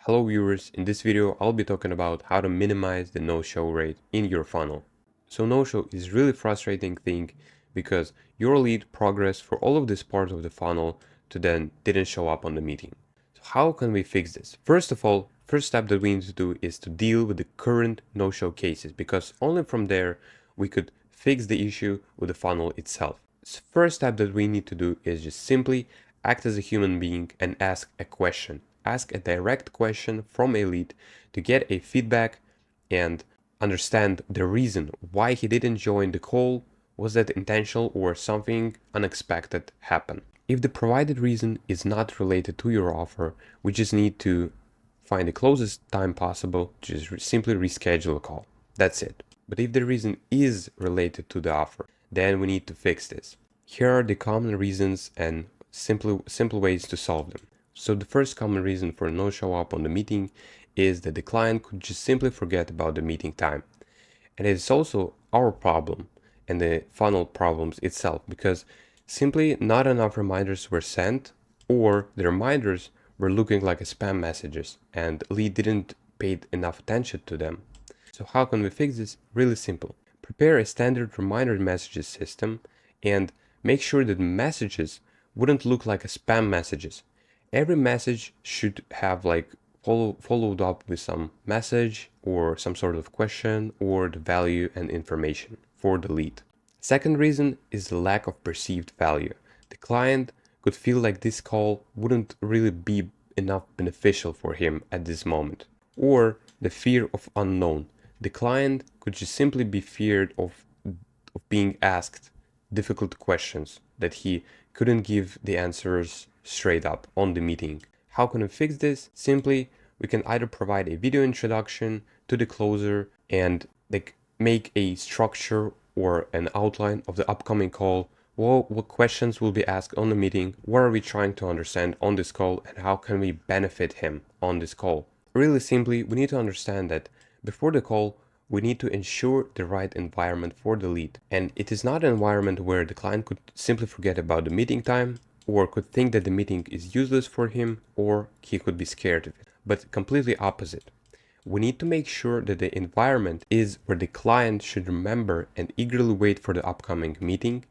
Hello viewers, in this video I'll be talking about how to minimize the no-show rate in your funnel. So no-show is really frustrating thing because your lead progressed for all of this part of the funnel to then didn't show up on the meeting. So how can we fix this? First of all, first step that we need to do is to deal with the current no-show cases because only from there we could fix the issue with the funnel itself. So first step that we need to do is just simply act as a human being and ask a question. Ask a direct question from a lead to get a feedback and understand the reason why he didn't join the call. Was that intentional or something unexpected happened? If the provided reason is not related to your offer, we just need to find the closest time possible to just simply reschedule a call. That's it. But if the reason is related to the offer, then we need to fix this. Here are the common reasons and simple ways to solve them. So the first common reason for no show up on the meeting is that the client could just simply forget about the meeting time. And it's also our problem and the funnel problems itself because simply not enough reminders were sent, or the reminders were looking like a spam messages and lead didn't pay enough attention to them. So how can we fix this? Really simple. Prepare a standard reminder messages system and make sure that messages wouldn't look like a spam messages. Every message should have like followed up with some message or some sort of question or the value and information for the lead. Second reason is the lack of perceived value. The client could feel like this call wouldn't really be enough beneficial for him at this moment. Or the fear of unknown. The client could just simply be feared of being asked difficult questions that he couldn't give the answers straight up on the meeting. How can we fix this? Simply, we can either provide a video introduction to the closer and like make a structure or an outline of the upcoming call. What questions will be asked on the meeting? What are we trying to understand on this call and how can we benefit him on this call? Really simply, we need to understand that before the call, we need to ensure the right environment for the lead. And it is not an environment where the client could simply forget about the meeting time or could think that the meeting is useless for him or he could be scared of it. But completely opposite. We need to make sure that the environment is where the client should remember and eagerly wait for the upcoming meeting,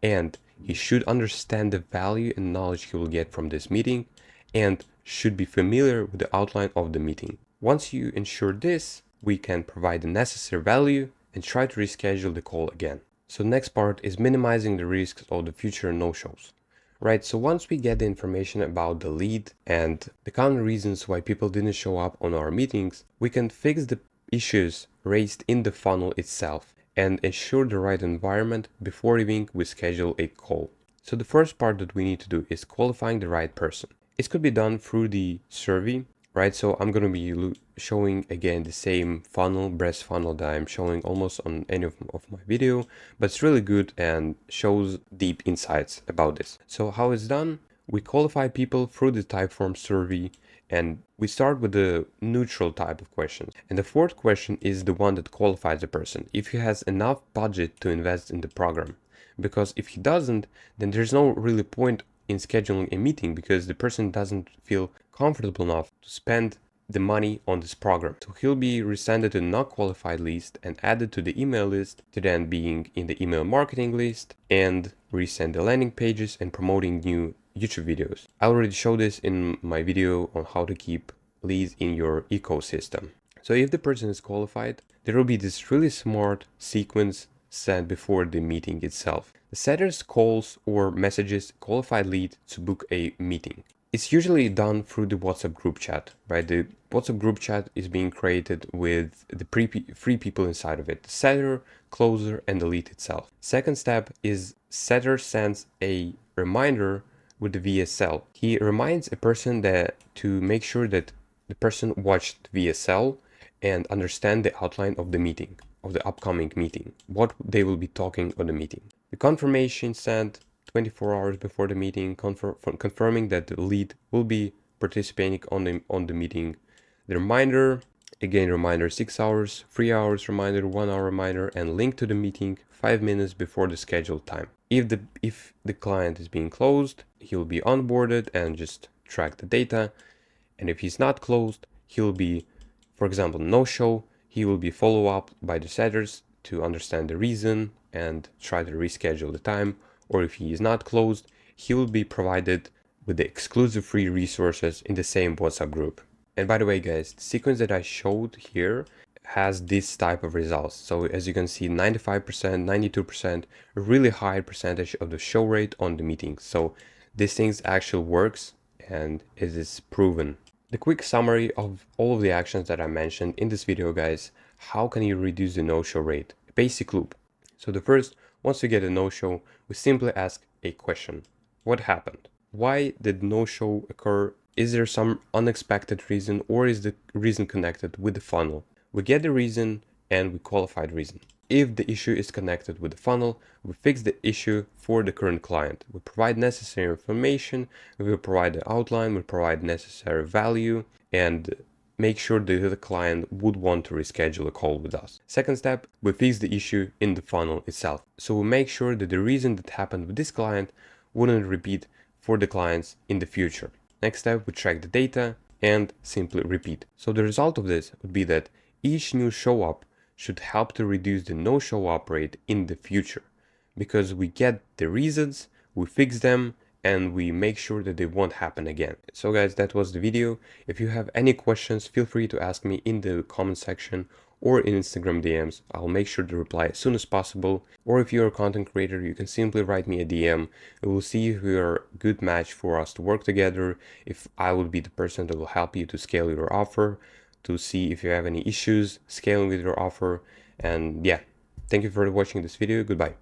and he should understand the value and knowledge he will get from this meeting and should be familiar with the outline of the meeting. Once you ensure this, we can provide the necessary value and try to reschedule the call again. So next part is minimizing the risks of the future no-shows. Right, so once we get the information about the lead and the common reasons why people didn't show up on our meetings, we can fix the issues raised in the funnel itself and ensure the right environment before even we schedule a call. So the first part that we need to do is qualifying the right person. It could be done through the survey, right? So I'm going to be showing again the same funnel, breast funnel that I'm showing almost on any of my video, but it's really good and shows deep insights about this. So how it's done? We qualify people through the typeform survey and we start with the neutral type of questions. And the fourth question is the one that qualifies the person, if he has enough budget to invest in the program. Because if he doesn't, then there's no really point in scheduling a meeting because the person doesn't feel comfortable enough to spend the money on this program. So he'll be resended to the not qualified list and added to the email list, to then being in the email marketing list and resend the landing pages and promoting new YouTube videos. I already showed this in my video on how to keep leads in your ecosystem. So if the person is qualified, there will be this really smart sequence sent before the meeting itself. The setters calls or messages qualified lead to book a meeting. It's usually done through the WhatsApp group chat, right? The WhatsApp group chat is being created with the three people inside of it: the setter, closer, and the lead itself. Second step is setter sends a reminder with the VSL. He reminds a person that to make sure that the person watched VSL and understand the outline of the meeting, of the upcoming meeting, what they will be talking on the meeting. The confirmation sent 24 hours before the meeting, confirming that the lead will be participating on the meeting. The reminder, again reminder 6 hours, 3 hours reminder, 1 hour reminder, and link to the meeting 5 minutes before the scheduled time. If the client is being closed, he'll be onboarded and just track the data. And if he's not closed, he'll be, for example, no show, he will be follow up by the setters to understand the reason and try to reschedule the time. Or if he is not closed, he will be provided with the exclusive free resources in the same WhatsApp group. And by the way, guys, the sequence that I showed here has this type of results. So as you can see, 95%, 92%, a really high percentage of the show rate on the meetings. So this thing actually works and it is proven. The quick summary of all of the actions that I mentioned in this video, guys, how can you reduce the no-show rate? A basic loop. So the first, once you get a no-show, we simply ask a question. What happened? Why did no-show occur? Is there some unexpected reason, or is the reason connected with the funnel? We get the reason and we qualify the reason. If the issue is connected with the funnel, we fix the issue for the current client. We provide necessary information, we provide the outline, we provide necessary value, and make sure that the client would want to reschedule a call with us. Second step, we fix the issue in the funnel itself. So we make sure that the reason that happened with this client wouldn't repeat for the clients in the future. Next step, we track the data and simply repeat. So the result of this would be that each new show up should help to reduce the no show up rate in the future, because we get the reasons, we fix them, and we make sure that they won't happen again. So guys, that was the video. If you have any questions, feel free to ask me in the comment section or in Instagram DMs. I'll make sure to reply as soon as possible. Or if you're a content creator, you can simply write me a DM. We'll see if we are a good match for us to work together, if I will be the person that will help you to scale your offer, to see if you have any issues scaling with your offer. And yeah, thank you for watching this video. Goodbye.